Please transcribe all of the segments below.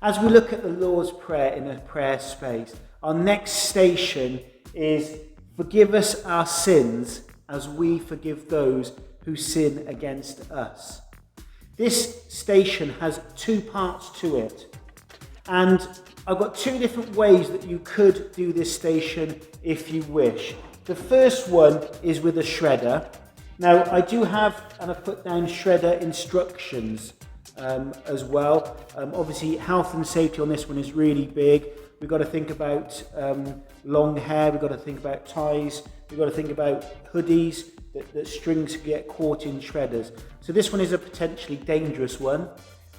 As we look at the Lord's Prayer in a prayer space, our next station is forgive us our sins as we forgive those who sin against us. This station has two parts to it, and I've got two different ways that you could do this station if you wish. The first one is with a shredder. Now I do have, and I've put down shredder instructions as well. Obviously health and safety on this one is really big. We've got to think about long hair, we've got to think about ties, we've got to think about hoodies, that strings get caught in shredders. So this one is a potentially dangerous one.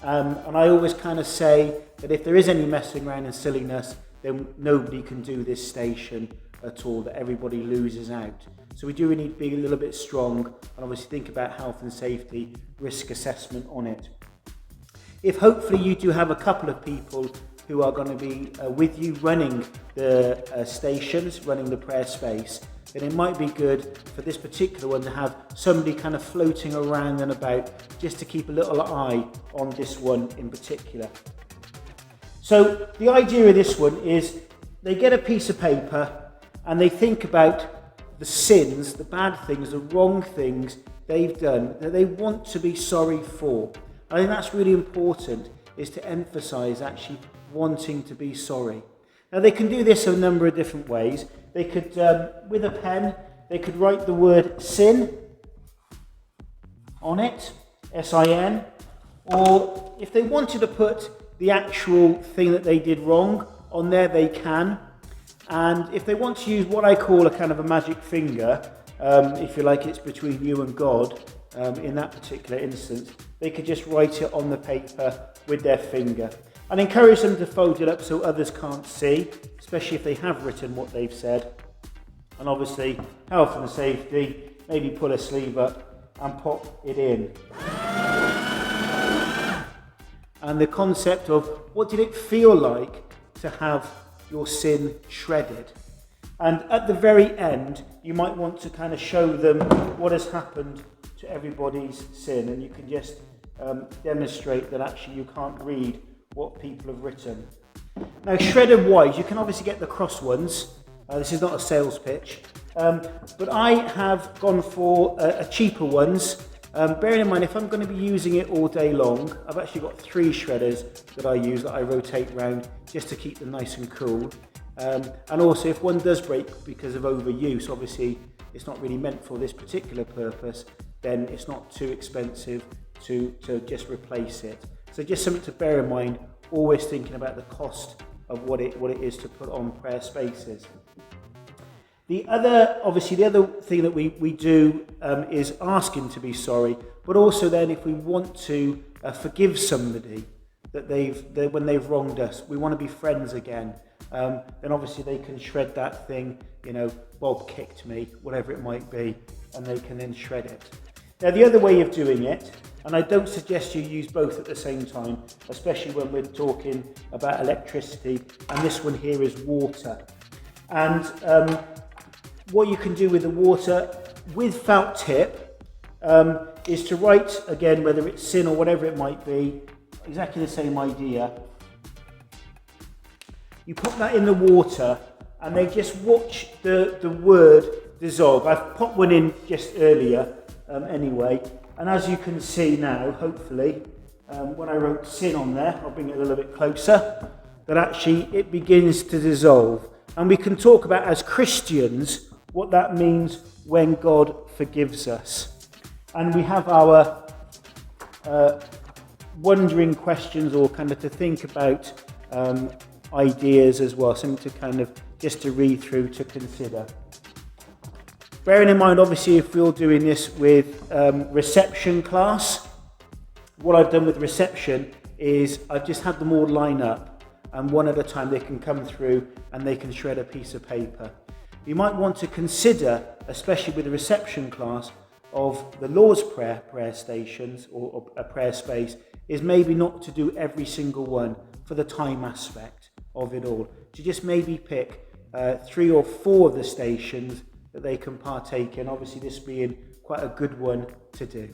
And I always kind of say that if there is any messing around and silliness, then nobody can do this station at all, that everybody loses out. So we do need to be a little bit strong and obviously think about health and safety, risk assessment on it. If hopefully you do have a couple of people who are going to be with you running the stations, running the prayer space, then it might be good for this particular one to have somebody kind of floating around and about, just to keep a little eye on this one in particular. So the idea of this one is they get a piece of paper and they think about the sins, the bad things, the wrong things they've done that they want to be sorry for. I think that's really important, is to emphasize actually wanting to be sorry. Now they can do this a number of different ways. They could, with a pen, they could write the word sin on it, S-I-N, or if they wanted to put the actual thing that they did wrong on there, they can. And if they want to use what I call a kind of a magic finger, if you like, it's between you and God, in that particular instance, they could just write it on the paper with their finger. I'd encourage them to fold it up so others can't see, especially if they have written what they've said. And obviously, health and safety, maybe pull a sleeve up and pop it in. And the concept of what did it feel like to have your sin shredded? And at the very end, you might want to kind of show them what has happened to everybody's sin, and you can just demonstrate that actually you can't read what people have written. Now, shredded wise, you can obviously get the cross ones. This is not a sales pitch, but I have gone for a cheaper ones. Bearing in mind, if I'm going to be using it all day long, I've actually got 3 shredders that I use, that I rotate around just to keep them nice and cool. And also, if one does break because of overuse, obviously it's not really meant for this particular purpose, then it's not too expensive to just replace it. So just something to bear in mind, always thinking about the cost of what it is to put on prayer spaces. The other thing that we do is asking to be sorry, but also then if we want to forgive somebody that when they've wronged us, we want to be friends again, then obviously they can shred that thing, Bob kicked me, whatever it might be, and they can then shred it. Now the other way of doing it, and I don't suggest you use both at the same time, especially when we're talking about electricity, and this one here is water. And what you can do with the water, with felt tip, is to write, again, whether it's sin or whatever it might be, exactly the same idea. You put that in the water, and they just watch the word dissolve. I've popped one in just earlier, anyway, and as you can see now, hopefully, when I wrote sin on there, I'll bring it a little bit closer, that actually it begins to dissolve. And we can talk about, as Christians, what that means when God forgives us. And we have our wondering questions, or kind of to think about ideas as well, something to kind of just to read through, to consider. Bearing in mind, obviously, if we're doing this with reception class, what I've done with reception is I've just had them all line up, and one at a time they can come through and they can shred a piece of paper. You might want to consider, especially with the reception class, of the Lord's Prayer stations or a prayer space, is maybe not to do every single one for the time aspect of it all. To just maybe pick 3 or 4 of the stations that they can partake in, obviously this being quite a good one to do.